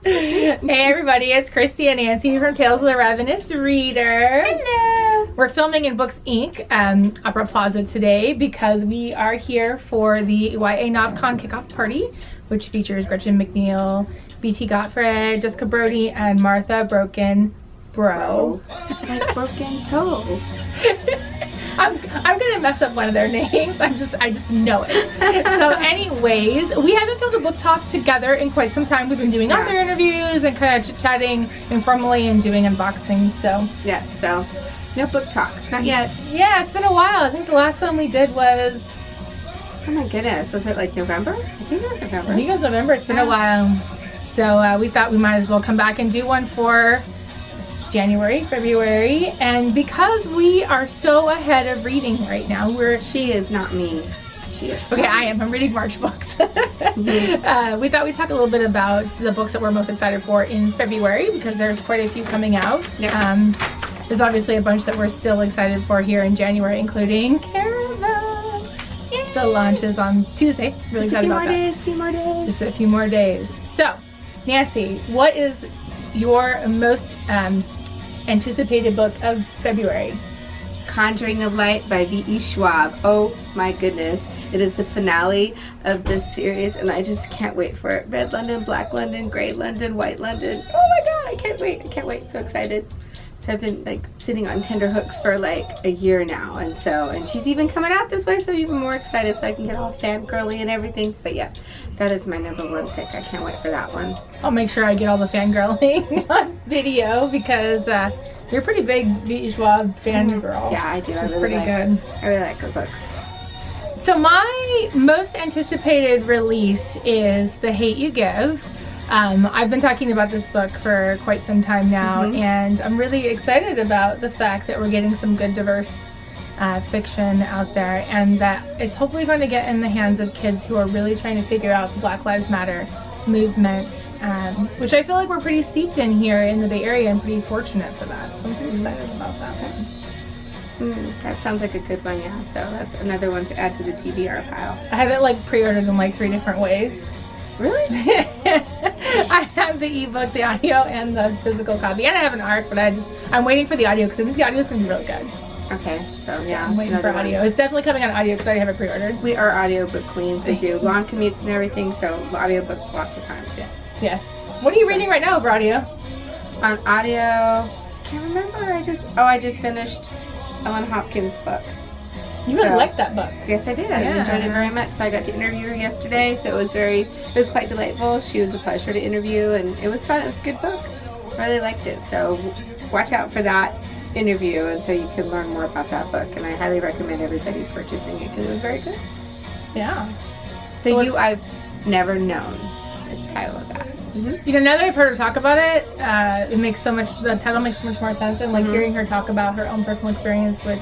Hey everybody, it's Christy and Nancy from Tales of the Ravenous Reader. Hello. We're filming in Books Inc. Opera Plaza today because we are here for the YA NovCon kickoff party, which features Gretchen McNeil, B.T. Gottfried, Jessica Brody, and Martha Broken Bro. Like broken toe. I'm gonna mess up one of their names. I just know it. So anyways, we haven't filmed a book talk together in quite some time. We've been doing other interviews and kind of chit-chatting informally and doing unboxings. So no book talk, not yet. Yeah, it's been a while. I think the last one we did was, Oh my goodness, was it like November? I think it was November. I think it was November. It's been a while. So we thought we might as well come back and do one for January, February, and because we are so ahead of reading right now, She is not me. She is. Okay, I am. I'm reading March books. We thought we'd talk a little bit about the books that we're most excited for in February because there's quite a few coming out. Yep. There's obviously a bunch that we're still excited for here in January, including Caravan. Yay! The launch is on Tuesday. Really excited about that. Few more days. Just a few more days. So, Nancy, what is your most anticipated book of February? Conjuring of Light by V.E. Schwab. Oh my goodness. It is the finale of this series and I just can't wait for it. Red London, Black London, Gray London, White London. Oh my god, I can't wait. I can't wait. So excited. So I've been like sitting on tenterhooks for like a year now and she's even coming out this way, so I'm even more excited so I can get all fangirly and everything. But yeah, that is my #1 pick. I can't wait for that one. I'll make sure I get all the fangirling on video because you're a pretty big V.E. Schwab fan girl. Yeah, I do. Which is pretty good. I really like her books. So my most anticipated release is The Hate You Give. I've been talking about this book for quite some time now, and I'm really excited about the fact that we're getting some good diverse fiction out there, and that it's hopefully going to get in the hands of kids who are really trying to figure out the Black Lives Matter movement, which I feel like we're pretty steeped in here in the Bay Area and pretty fortunate for that. So I'm pretty excited about that one. That sounds like a good one, yeah. So that's another one to add to the TBR pile. I have it like pre-ordered in like 3 different ways. Really? I have the ebook, the audio, and the physical copy, and I have an ARC, but I'm waiting for the audio because I think the audio is going to be really good. Okay, so yeah, I'm waiting for audio. It's definitely coming on audio because I already have it pre-ordered. We are audiobook queens. We do long commutes and everything, so audiobooks lots of times. Yeah. Yes. What are you reading right now over audio? On audio, can't remember. I just finished Ellen Hopkins' book. You really liked that book. Yes, I did. I enjoyed it very much. So I got to interview her yesterday, so it was quite delightful. She was a pleasure to interview, and it was fun. It was a good book. Really liked it. So watch out for that interview, and so you can learn more about that book. And I highly recommend everybody purchasing it because it was very good. Yeah. So I've never known is the title of that. You know, now that I've heard her talk about it, the title makes so much more sense, and like hearing her talk about her own personal experience with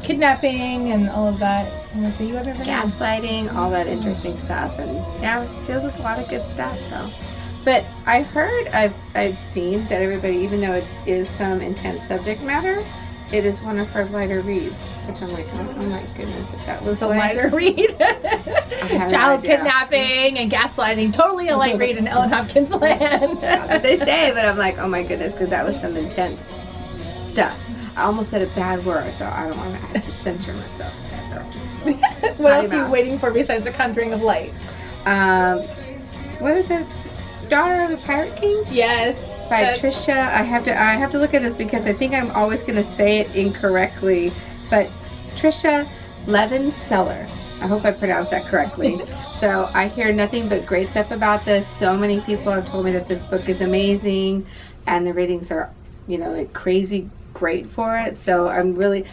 kidnapping and all of that, and like the gaslighting, all that interesting stuff, and yeah, deals with a lot of good stuff. So, but I've seen that everybody, even though it is some intense subject matter, it is one of her lighter reads, which I'm like, oh my goodness, if that was a lighter read. Child kidnapping and gaslighting, totally a light read in Ellen Hopkins land. That's what they say, but I'm like, oh my goodness, because that was some intense stuff. I almost said a bad word, so I don't want to have to censure myself. What else are you waiting for besides The Conjuring of Light? What is it? Daughter of the Pirate King? Yes. By Trisha. I have to look at this because I think I'm always going to say it incorrectly. But Trisha Levenseller. I hope I pronounced that correctly. So I hear nothing but great stuff about this. So many people have told me that this book is amazing, and the ratings are, like crazy great for it. So I'm really,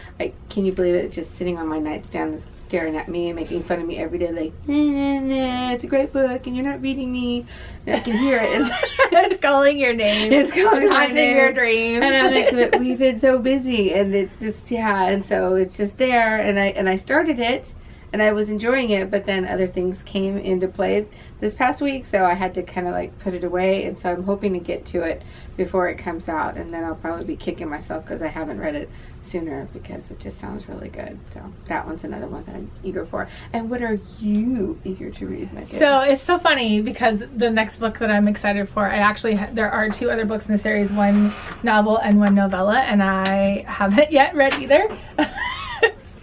can you believe it? Just sitting on my nightstand staring at me and making fun of me every day, like, it's a great book and you're not reading me. And I can hear it. It's calling your name. It's calling my name. Your dreams. And I'm like, we've been so busy, and it's just, and so it's just there, and I started it, and I was enjoying it, but then other things came into play this past week, so I had to kind of like put it away, and so I'm hoping to get to it before it comes out, and then I'll probably be kicking myself because I haven't read it sooner, because it just sounds really good. So that one's another one that I'm eager for. And what are you eager to read, Megan? So it's so funny because the next book that I'm excited for, I actually there are 2 other books in the series, one novel and one novella, and I haven't yet read either.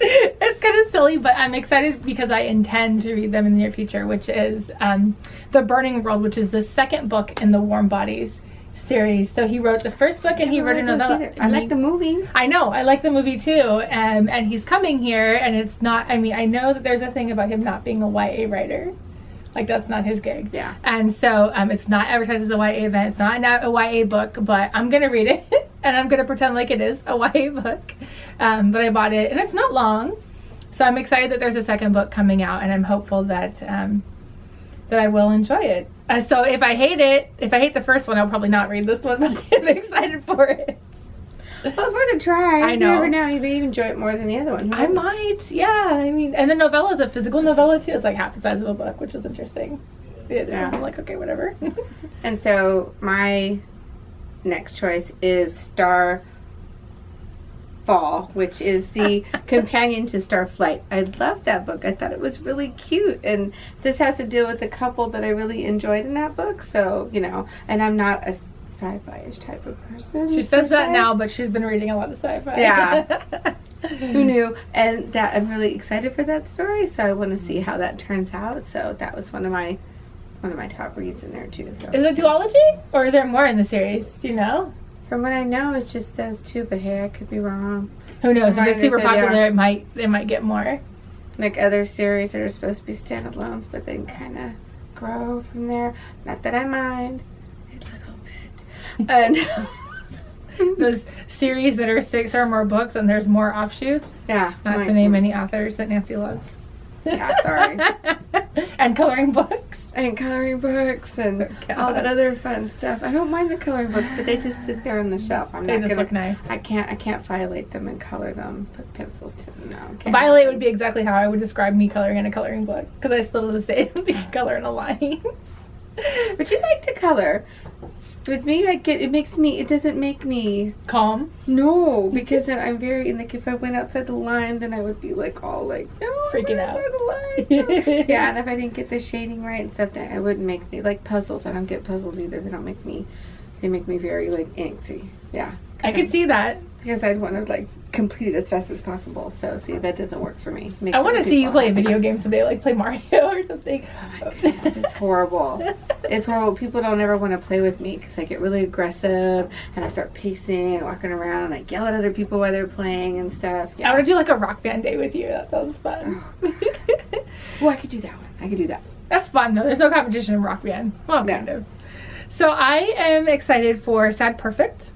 It's kind of silly, but I'm excited because I intend to read them in the near future, which is The Burning World, which is the second book in the Warm Bodies series. So he wrote the first book and he wrote a novella. I like the movie. I know, I like the movie too. And he's coming here, and it's not, I mean, I know that there's a thing about him not being a YA writer. Like, that's not his gig. Yeah. And so it's not advertised as a YA event. It's not a YA book, but I'm going to read it. And I'm going to pretend like it is a YA book. But I bought it, and it's not long. So I'm excited that there's a second book coming out, and I'm hopeful that that I will enjoy it. So if I hate the first one, I'll probably not read this one, but I'm excited for it. Well, it's worth a try. I know. You never know. You may enjoy it more than the other one. I might, yeah. I mean, and the novella is a physical novella too. It's like half the size of a book, which is interesting. Yeah. I'm like, okay, whatever. And so my next choice is Starfall, which is the companion to Starflight. I loved that book. I thought it was really cute, and this has to deal with the couple that I really enjoyed in that book. So, you know, and I'm not a sci-fi-ish type of person. She says that now, but she's been reading a lot of sci-fi. Yeah. Who knew? And that I'm really excited for that story, so I want to see how that turns out. So that was one of my top reads in there too. So is it a duology, or is there more in the series? Do you know? From what I know, it's just those 2, but hey, I could be wrong. Who knows? If it's super popular, they might get more. Like other series that are supposed to be standalones, but then kind of grow from there. Not that I mind a little bit. And those series that are 6 or more books and there's more offshoots. Yeah. Not to name any authors that Nancy loves. Yeah, sorry. And coloring books. And coloring books and all that other fun stuff. I don't mind the coloring books, but they just sit there on the shelf. They just look nice. I can't violate them and color them. Put pencils to them. No. Violate would be exactly how I would describe me coloring in a coloring book, because I still to this day color in a line. But you like to color. With me, it doesn't make me calm. No, because then I'm very, like, if I went outside the line, then I would be like all like, no, freaking out. The line. Yeah, and if I didn't get the shading right and stuff, then it wouldn't make me, like puzzles. I don't get puzzles either. They make me very like angsty. Yeah. I could see that. Because I'd want to like complete it as fast as possible. So see, that doesn't work for me. I want to see you play a video game someday, like play Mario or something. Oh my goodness, it's horrible. It's horrible. People don't ever want to play with me because I get really aggressive and I start pacing and walking around and I yell at other people while they're playing and stuff. Yeah. I want to do like a rock band day with you. That sounds fun. Oh, well, I could do that one. I could do that. That's fun though. There's no competition in rock band. Well, kind of. So I am excited for Sad Perfect.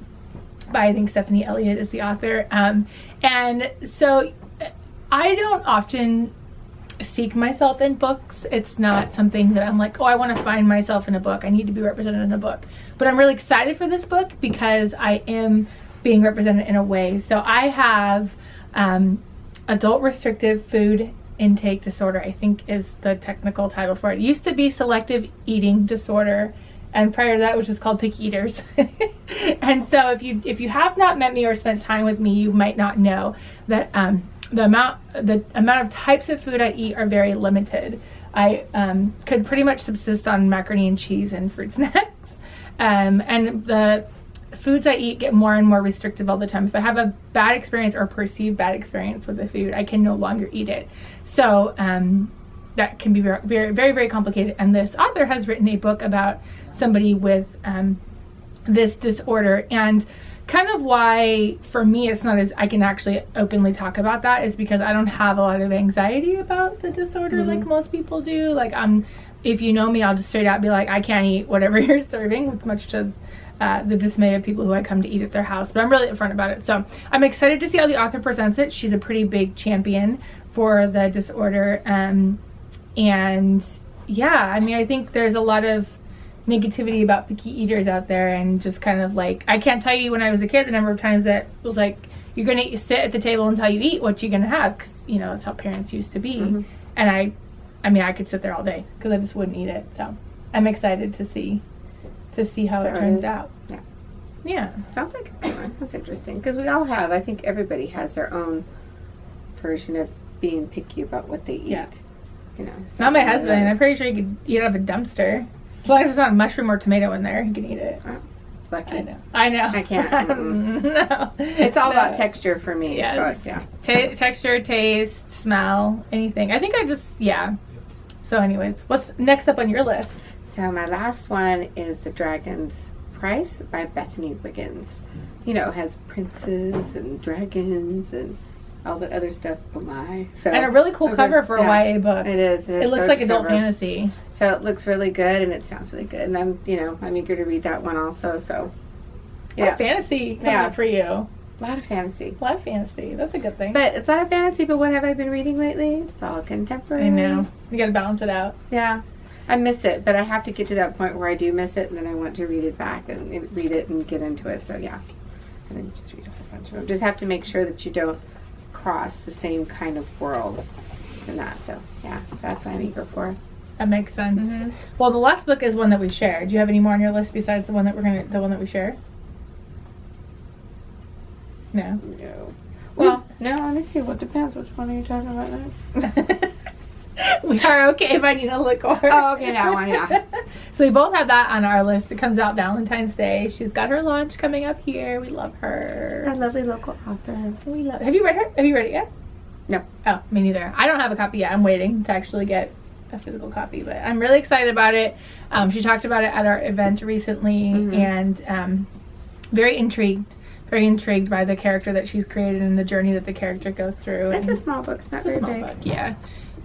By, I think Stephanie Elliott is the author. And so I don't often seek myself in books. It's not something that I'm like, oh, I want to find myself in a book. I need to be represented in a book. But I'm really excited for this book because I am being represented in a way. So I have adult restrictive food intake disorder, I think is the technical title for it. It used to be selective eating disorder. And prior to that, it was just called picky eaters. And so if you have not met me or spent time with me, you might not know that the amount of types of food I eat are very limited. I could pretty much subsist on macaroni and cheese and fruit snacks. And the foods I eat get more and more restrictive all the time. If I have a bad experience or perceived bad experience with the food, I can no longer eat it. So that can be very, very, very, very complicated. And this author has written a book about somebody with this disorder, and kind of why for me it's not as I can actually openly talk about that is because I don't have a lot of anxiety about the disorder like most people do. Like if you know me, I'll just straight out be like, I can't eat whatever you're serving, with much to the dismay of people who I come to eat at their house. But I'm really upfront about it. So I'm excited to see how the author presents it. She's a pretty big champion for the disorder. And yeah, I mean, I think there's a lot of negativity about picky eaters out there, and just kind of like, I can't tell you when I was a kid the number of times that it was like, you're gonna sit at the table until you eat what you're gonna have, because you know that's how parents used to be. And I mean, I could sit there all day because I just wouldn't eat it. So I'm excited to see how it turns out. Yeah. Yeah. Sounds like a good one. Sounds interesting. Because we all have, I think everybody has their own version of being picky about what they eat. Yeah. You know. Not my husband. I'm pretty sure he could eat out of a dumpster. As long as there's not a mushroom or tomato in there, he can eat it. Lucky. I know. I can't. No. It's all about texture for me. Yes. So, yeah. Texture, taste, smell, anything. I think yeah. So anyways, what's next up on your list? So my last one is The Dragon's Price by Bethany Wiggins. You know, it has princes and dragons and all the other stuff. Oh my. So, and a really cool cover for a YA book. It is. It looks like adult fantasy. So it looks really good and it sounds really good. And I'm eager to read that one also. So yeah. A lot of fantasy coming up for you. A lot of fantasy. A lot of fantasy. That's a good thing. But it's a lot of fantasy, but what have I been reading lately? It's all contemporary. I know. You gotta balance it out. Yeah. I miss it, but I have to get to that point where I do miss it and then I want to read it back and read it and get into it. So yeah. And then just read a whole bunch of them. Just have to make sure that you don't cross the same kind of worlds and that. So yeah, that's what I'm eager for. That makes sense. Well, the last book is one that we shared. Do you have any more on your list besides the one that we shared? No. No. Well, no, let me see. What depends. Which one are you talking about next? We are okay if I need a liqueur. Oh, okay, that one, yeah. So we both have that on our list. It comes out Valentine's Day. She's got her launch coming up here. We love her. Our lovely local author. We love. Have you read her? Have you read it yet? No. Oh, me neither. I don't have a copy yet. I'm waiting to actually get a physical copy, but I'm really excited about it. She talked about it at our event recently, and very intrigued by the character that she's created and the journey that the character goes through. It's a small book. It's not very big. Book, yeah.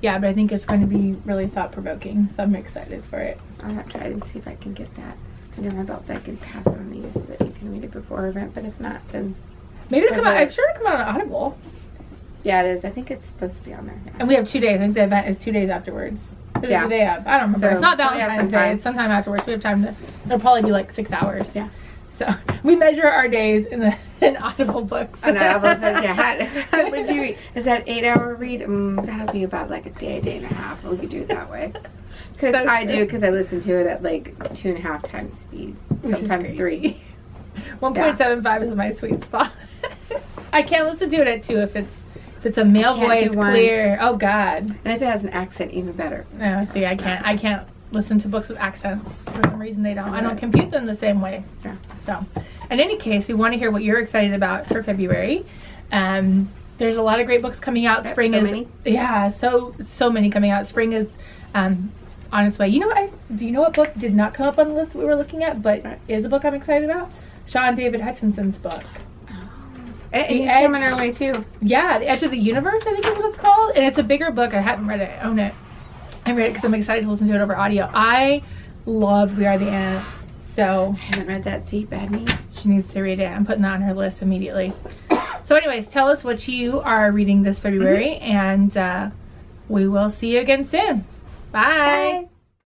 Yeah, but I think it's going to be really thought-provoking, so I'm excited for it. I'll have to try and see if I can get that under my belt that I can pass it on to you so that you can read it before our event, but if not, then... Maybe it'll come out, I'm sure it'll come out on Audible. Yeah, it is. I think it's supposed to be on there. Yeah. And we have 2 days. I think the event is 2 days afterwards. Yeah. They have. I don't remember. So, it's not Valentine's Day. It's sometime afterwards. We have time to... It'll probably be like 6 hours. Yeah. So we measure our days in Audible books. And Audible says, yeah, how would you read? Is that 8-hour read? That'll be about like a day and a half. We could do it that way. Because so I do, because I listen to it at like 2.5 times speed. Sometimes 3. 1.75 is my sweet spot. I can't listen to it at 2 if it's a male voice, clear. Oh God. And if it has an accent, even better. No, see, I can't listen to books with accents. For some reason I don't compute them the same way. Yeah. So, in any case, we want to hear what you're excited about for February. There's a lot of great books coming out. Spring is many? Yeah, so many coming out. Spring is on its way. Do you know what book did not come up on the list we were looking at, but is a book I'm excited about? Sean David Hutchinson's book. He's coming our way too. Yeah, The Edge of the Universe, I think is what it's called. And it's a bigger book. I hadn't read it. I own it. I read it because I'm excited to listen to it over audio. I love We Are the Ants. So I haven't read that. See, bad me. She needs to read it. I'm putting that on her list immediately. So anyways, tell us what you are reading this February, and we will see you again soon. Bye. Bye.